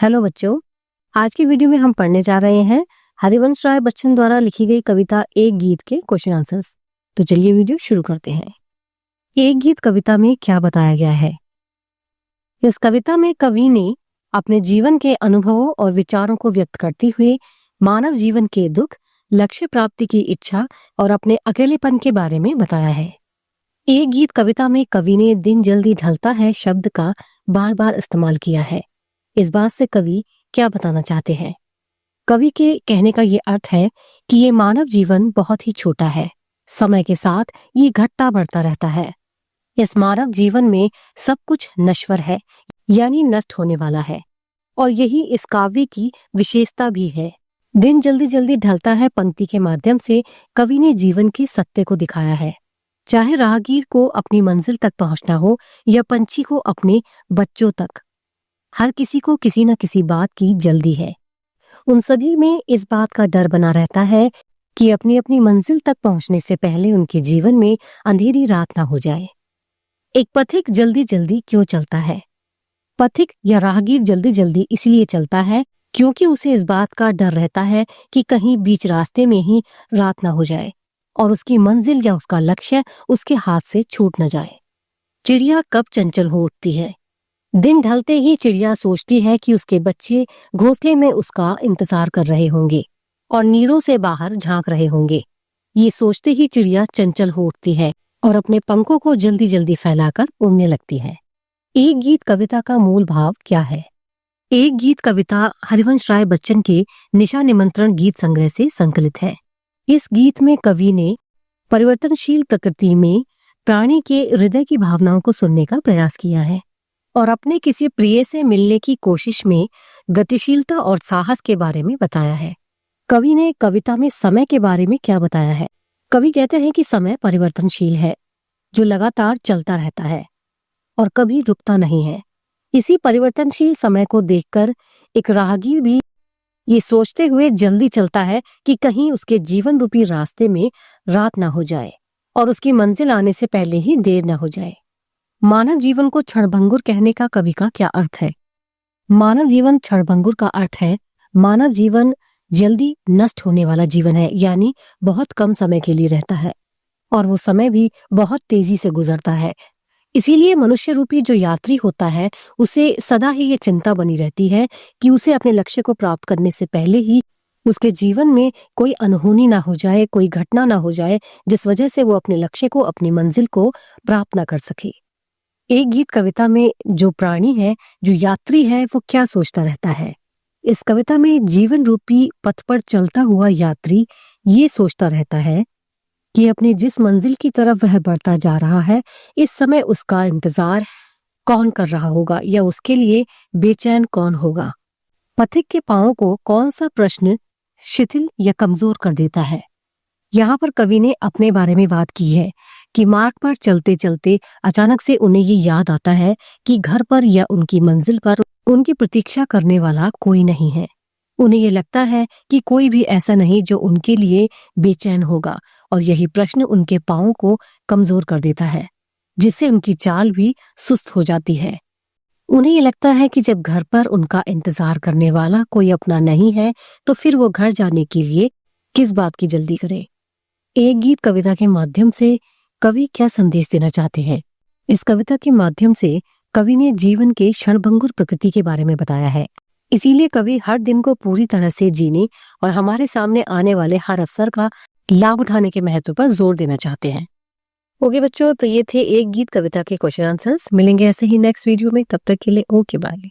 Hello बच्चों, आज की वीडियो में हम पढ़ने जा रहे हैं हरिवंश राय बच्चन द्वारा लिखी गई कविता एक गीत के क्वेश्चन आंसर्स। तो चलिए वीडियो शुरू करते हैं। एक गीत कविता में क्या बताया गया है? इस कविता में कवि ने अपने जीवन के अनुभवों और विचारों को व्यक्त करते हुए मानव जीवन के दुख, लक्ष्य प्राप्ति की इच्छा और अपने अकेलेपन के बारे में बताया है। एक गीत कविता में कवि ने दिन जल्दी ढलता है शब्द का बार बार इस्तेमाल किया है। इस बात से कवि क्या बताना चाहते हैं? कवि के कहने का ये अर्थ है कि ये मानव जीवन बहुत ही छोटा है। समय के साथ ये घटता बढ़ता रहता है। इस मानव जीवन में सब कुछ नश्वर है, यानी नष्ट होने वाला है, और यही इस काव्य की विशेषता भी है। दिन जल्दी जल्दी ढलता है पंक्ति के माध्यम से कवि ने जीवन की सत्य को दिखाया है। चाहे राहगीर को अपनी मंजिल तक पहुंचना हो या पंछी को अपने बच्चों तक, हर किसी को किसी न किसी बात की जल्दी है। उन सभी में इस बात का डर बना रहता है कि अपनी अपनी मंजिल तक पहुंचने से पहले उनके जीवन में अंधेरी रात ना हो जाए। एक पथिक जल्दी जल्दी क्यों चलता है? पथिक या राहगीर जल्दी जल्दी इसलिए चलता है क्योंकि उसे इस बात का डर रहता है कि कहीं बीच रास्ते में ही रात ना हो जाए और उसकी मंजिल या उसका लक्ष्य उसके हाथ से छूट न जाए। चिड़िया कब चंचल हो उठती है? दिन ढलते ही चिड़िया सोचती है कि उसके बच्चे घोंसले में उसका इंतजार कर रहे होंगे और नीरों से बाहर झांक रहे होंगे। ये सोचते ही चिड़िया चंचल हो उठती है और अपने पंखों को जल्दी जल्दी फैलाकर उड़ने लगती है। एक गीत कविता का मूल भाव क्या है? एक गीत कविता हरिवंश राय बच्चन के निशा निमंत्रण गीत संग्रह से संकलित है। इस गीत में कवि ने परिवर्तनशील प्रकृति में प्राणी के हृदय की भावनाओं को सुनने का प्रयास किया है और अपने किसी प्रिय से मिलने की कोशिश में गतिशीलता और साहस के बारे में बताया है। कवि ने कविता में समय के बारे में क्या बताया है? कवि कहते हैं कि समय परिवर्तनशील है, जो लगातार चलता रहता है और कभी रुकता नहीं है। इसी परिवर्तनशील समय को देखकर एक राहगीर भी ये सोचते हुए जल्दी चलता है कि कहीं उसके जीवन रूपी रास्ते में रात ना हो जाए और उसकी मंजिल आने से पहले ही देर न हो जाए। मानव जीवन को क्षणभंगुर कहने का कवि का क्या अर्थ है? मानव जीवन क्षणभंगुर का अर्थ है मानव जीवन जल्दी नष्ट होने वाला जीवन है, यानी बहुत कम समय के लिए रहता है और वो समय भी बहुत तेजी से गुजरता है। इसीलिए मनुष्य रूपी जो यात्री होता है उसे सदा ही ये चिंता बनी रहती है कि उसे अपने लक्ष्य को प्राप्त करने से पहले ही उसके जीवन में कोई अनहोनी ना हो जाए, कोई घटना ना हो जाए जिस वजह से वो अपने लक्ष्य को, अपनी मंजिल को प्राप्त ना कर सके। एक गीत कविता में जो प्राणी है, जो यात्री है, वो क्या सोचता रहता है? इस कविता में जीवन रूपी पथ पर चलता हुआ यात्री ये सोचता रहता है कि अपनी जिस मंजिल की तरफ वह बढ़ता जा रहा है, इस समय उसका इंतजार कौन कर रहा होगा या उसके लिए बेचैन कौन होगा। पथिक के पांवों को कौन सा प्रश्न शिथिल या कमजोर कर देता है? यहाँ पर कवि ने अपने बारे में बात की है कि मार्ग पर चलते चलते अचानक से उन्हें ये याद आता है कि घर पर या उनकी मंजिल पर उनकी प्रतीक्षा करने वाला कोई नहीं है। उन्हें ये लगता है कि कोई भी ऐसा नहीं जो उनके लिए बेचैन होगा और यही प्रश्न उनके पांवों को कमजोर कर देता है, जिससे उनकी चाल भी सुस्त हो जाती है। उन्हें ये लगता है कि जब घर पर उनका इंतजार करने वाला कोई अपना नहीं है तो फिर वो घर जाने के लिए किस बात की जल्दी करे। एक गीत कविता के माध्यम से कवि क्या संदेश देना चाहते हैं? इस कविता के माध्यम से कवि ने जीवन के क्षणभंगुर प्रकृति के बारे में बताया है। इसीलिए कवि हर दिन को पूरी तरह से जीने और हमारे सामने आने वाले हर अवसर का लाभ उठाने के महत्व पर जोर देना चाहते हैं। ओके बच्चों, तो ये थे एक गीत कविता के क्वेश्चन आंसर्स। मिलेंगे ऐसे ही नेक्स्ट वीडियो में, तब तक के लिए ओके बाय।